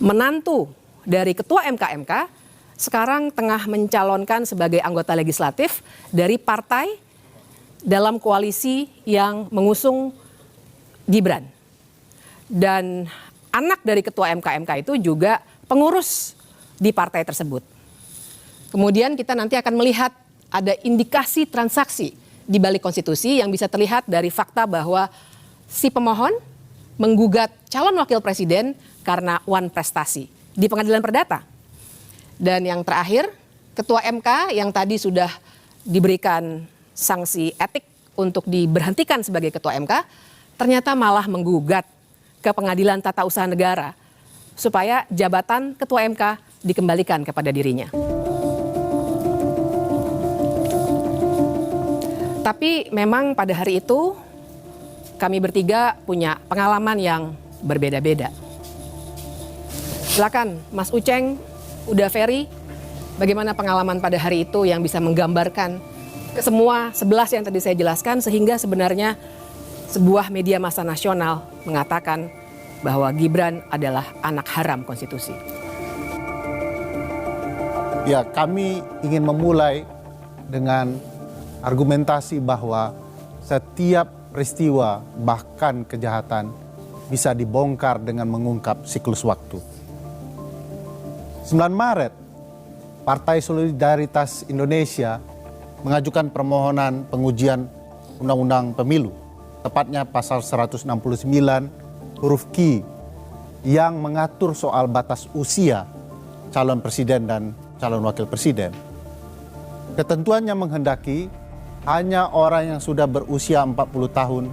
menantu dari Ketua MK sekarang tengah mencalonkan sebagai anggota legislatif dari partai dalam koalisi yang mengusung Gibran. Dan anak dari Ketua MK itu juga pengurus di partai tersebut. Kemudian kita nanti akan melihat ada indikasi transaksi di balik konstitusi yang bisa terlihat dari fakta bahwa si pemohon menggugat calon wakil presiden karena wan prestasi di pengadilan perdata. Dan yang terakhir, Ketua MK yang tadi sudah diberikan sanksi etik untuk diberhentikan sebagai Ketua MK, ternyata malah menggugat ke Pengadilan Tata Usaha Negara supaya jabatan Ketua MK dikembalikan kepada dirinya. Tapi memang pada hari itu kami bertiga punya pengalaman yang berbeda-beda. Silakan Mas Uceng, Uda Ferry, bagaimana pengalaman pada hari itu yang bisa menggambarkan ke semua 11 yang tadi saya jelaskan sehingga sebenarnya sebuah media massa nasional mengatakan bahwa Gibran adalah anak haram konstitusi. Ya, kami ingin memulai dengan argumentasi bahwa setiap peristiwa bahkan kejahatan bisa dibongkar dengan mengungkap siklus waktu. 9 Maret, Partai Solidaritas Indonesia mengajukan permohonan pengujian Undang-Undang Pemilu, tepatnya pasal 169 huruf Q yang mengatur soal batas usia calon presiden dan calon wakil presiden. Ketentuannya menghendaki hanya orang yang sudah berusia 40 tahun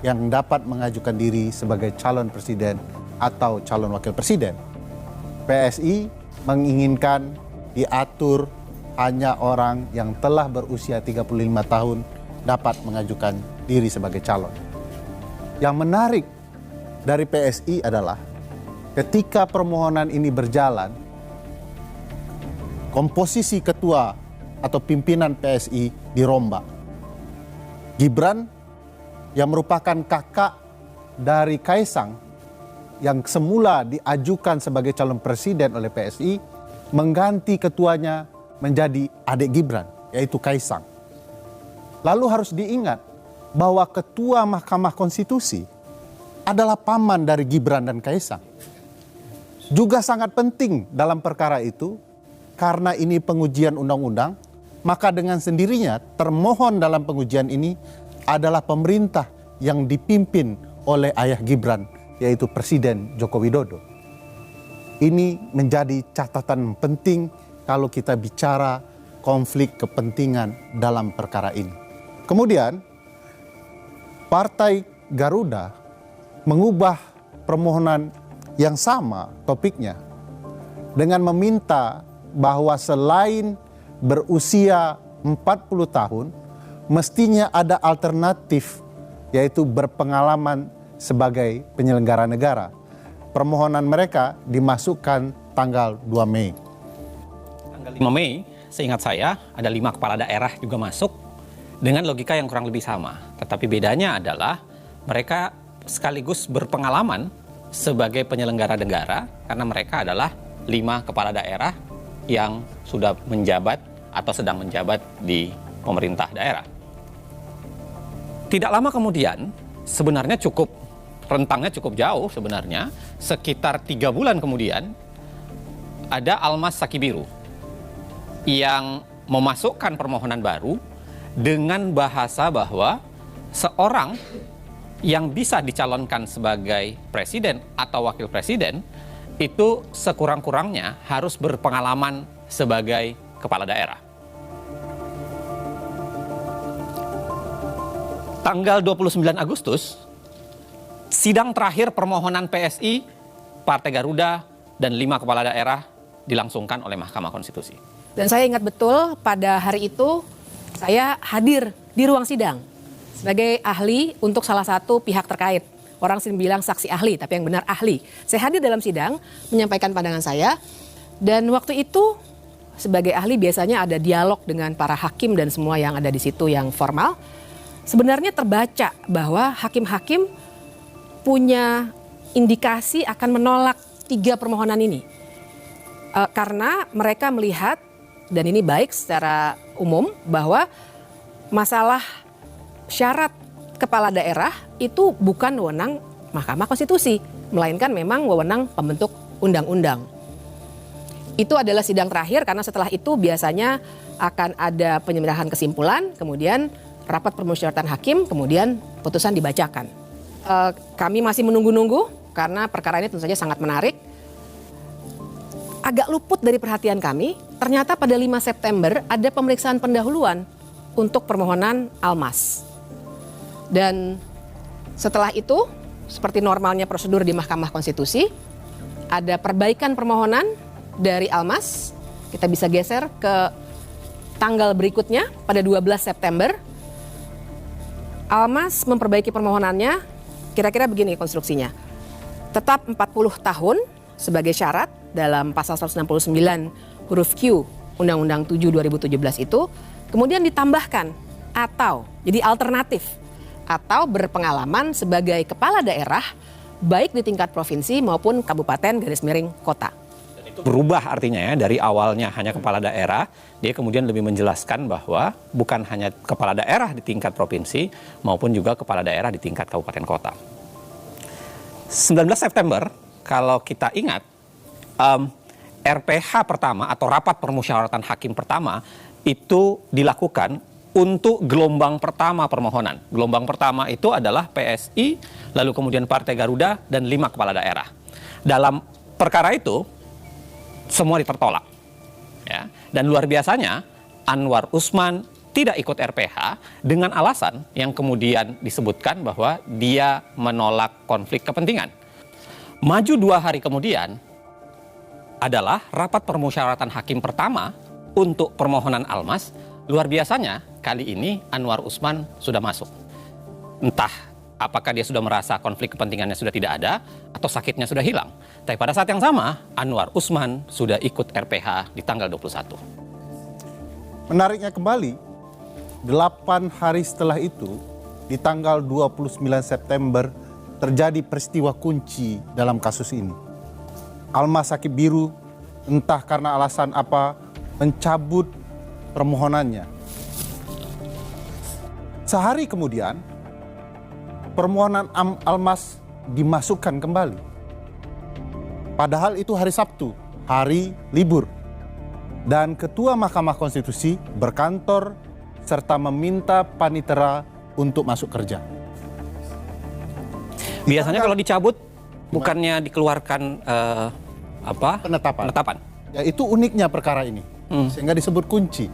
yang dapat mengajukan diri sebagai calon presiden atau calon wakil presiden. PSI menginginkan diatur hanya orang yang telah berusia 35 tahun dapat mengajukan diri sebagai calon. Yang menarik dari PSI adalah ketika permohonan ini berjalan, komposisi ketua atau pimpinan PSI dirombak. Gibran yang merupakan kakak dari Kaisang yang semula diajukan sebagai calon presiden oleh PSI mengganti ketuanya menjadi adik Gibran, yaitu Kaisang. Lalu harus diingat bahwa ketua Mahkamah Konstitusi adalah paman dari Gibran dan Kaisang. Juga sangat penting dalam perkara itu karena ini pengujian undang-undang, maka dengan sendirinya termohon dalam pengujian ini adalah pemerintah yang dipimpin oleh ayah Gibran, yaitu Presiden Joko Widodo. Ini menjadi catatan penting kalau kita bicara konflik kepentingan dalam perkara ini. Kemudian, Partai Garuda mengubah permohonan yang sama topiknya dengan meminta bahwa selain berusia 40 tahun, mestinya ada alternatif, yaitu berpengalaman sebagai penyelenggara negara. Permohonan mereka dimasukkan tanggal 2 Mei. Tanggal 5 Mei, seingat saya, ada 5 kepala daerah juga masuk dengan logika yang kurang lebih sama. Tetapi bedanya adalah mereka sekaligus berpengalaman sebagai penyelenggara negara karena mereka adalah 5 kepala daerah yang sudah menjabat atau sedang menjabat di pemerintah daerah. Tidak lama kemudian, sebenarnya rentangnya cukup jauh sebenarnya, sekitar 3 bulan kemudian, ada Almas Sakibiru yang memasukkan permohonan baru dengan bahasa bahwa seorang yang bisa dicalonkan sebagai presiden atau wakil presiden itu sekurang-kurangnya harus berpengalaman sebagai kepala daerah. Tanggal 29 Agustus, sidang terakhir permohonan PSI, Partai Garuda, dan 5 kepala daerah dilangsungkan oleh Mahkamah Konstitusi. Dan saya ingat betul pada hari itu saya hadir di ruang sidang sebagai ahli untuk salah satu pihak terkait. Orang sering bilang saksi ahli, tapi yang benar ahli. Saya hadir dalam sidang, menyampaikan pandangan saya. Dan waktu itu sebagai ahli biasanya ada dialog dengan para hakim dan semua yang ada di situ yang formal. Sebenarnya terbaca bahwa hakim-hakim punya indikasi akan menolak 3 permohonan ini. Karena mereka melihat, dan ini baik secara umum, bahwa masalah syarat kepala daerah itu bukan wewenang Mahkamah Konstitusi, melainkan memang wewenang pembentuk undang-undang. Itu adalah sidang terakhir, karena setelah itu biasanya akan ada penyerahan kesimpulan, kemudian rapat permusyawaratan hakim, kemudian putusan dibacakan. Kami masih menunggu-nunggu karena perkara ini tentu saja sangat menarik. Agak luput dari perhatian kami, ternyata pada 5 September ada pemeriksaan pendahuluan untuk permohonan Almas. Dan setelah itu, seperti normalnya prosedur di Mahkamah Konstitusi, ada perbaikan permohonan dari Almas. Kita bisa geser ke tanggal berikutnya pada 12 September. Almas memperbaiki permohonannya, kira-kira begini konstruksinya. Tetap 40 tahun sebagai syarat dalam pasal 169 huruf Q Undang-Undang 7 2017 itu, kemudian ditambahkan atau, jadi alternatif, atau berpengalaman sebagai kepala daerah baik di tingkat provinsi maupun kabupaten /kota. Itu berubah artinya ya, dari awalnya hanya kepala daerah, dia kemudian lebih menjelaskan bahwa bukan hanya kepala daerah di tingkat provinsi maupun juga kepala daerah di tingkat kabupaten kota. 19 September, kalau kita ingat, RPH pertama atau rapat permusyawaratan hakim pertama itu dilakukan untuk gelombang pertama permohonan. Gelombang pertama itu adalah PSI, lalu kemudian Partai Garuda, dan 5 kepala daerah. Dalam perkara itu, semua ditertolak. Ya. Dan luar biasanya, Anwar Usman tidak ikut RPH dengan alasan yang kemudian disebutkan bahwa dia menolak konflik kepentingan. Maju 2 hari kemudian adalah rapat permusyawaratan hakim pertama untuk permohonan Almas. Luar biasanya, kali ini Anwar Usman sudah masuk. Entah apakah dia sudah merasa konflik kepentingannya sudah tidak ada atau sakitnya sudah hilang. Tapi pada saat yang sama, Anwar Usman sudah ikut RPH di tanggal 21. Menariknya kembali, 8 hari setelah itu, di tanggal 29 September, terjadi peristiwa kunci dalam kasus ini. Almas Sakib Biru, entah karena alasan apa, mencabut permohonannya. Sehari kemudian, permohonan Almas dimasukkan kembali. Padahal itu hari Sabtu, hari libur. Dan Ketua Mahkamah Konstitusi berkantor serta meminta panitera untuk masuk kerja. Biasanya kalau dicabut, bukannya dikeluarkan penetapan. Ya, itu uniknya perkara ini, sehingga disebut kunci.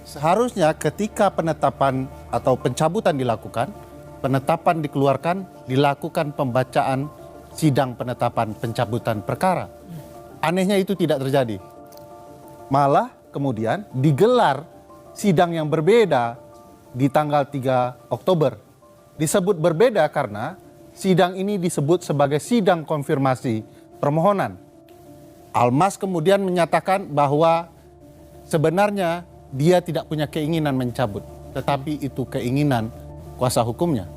Seharusnya ketika penetapan atau pencabutan dilakukan, penetapan dikeluarkan, dilakukan pembacaan sidang penetapan pencabutan perkara. Anehnya itu tidak terjadi. Malah kemudian digelar sidang yang berbeda di tanggal 3 Oktober. Disebut berbeda karena sidang ini disebut sebagai sidang konfirmasi permohonan. Almas kemudian menyatakan bahwa sebenarnya dia tidak punya keinginan mencabut, tetapi itu keinginan kuasa hukumnya.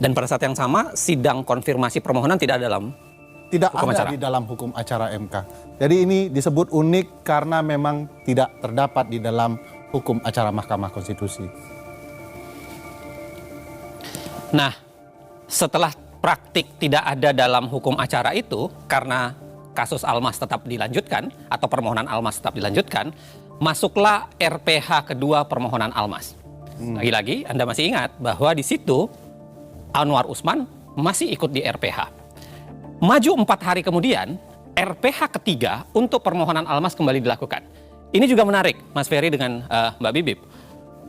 Dan pada saat yang sama, sidang konfirmasi permohonan tidak ada di dalam hukum acara MK. Jadi ini disebut unik karena memang tidak terdapat di dalam hukum acara Mahkamah Konstitusi. Nah, setelah praktik tidak ada dalam hukum acara itu, karena kasus Almas tetap dilanjutkan atau permohonan Almas tetap dilanjutkan, masuklah RPH kedua permohonan Almas. Lagi-lagi Anda masih ingat bahwa di situ Anwar Usman masih ikut di RPH. Maju 4 hari kemudian, RPH ketiga untuk permohonan Almas kembali dilakukan. Ini juga menarik, Mas Ferry dengan Mbak Bibip.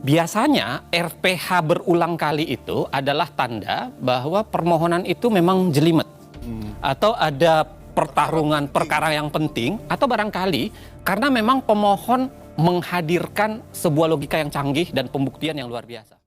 Biasanya RPH berulang kali itu adalah tanda bahwa permohonan itu memang jelimet. Atau ada pertarungan perkara yang penting, atau barangkali karena memang pemohon menghadirkan sebuah logika yang canggih dan pembuktian yang luar biasa.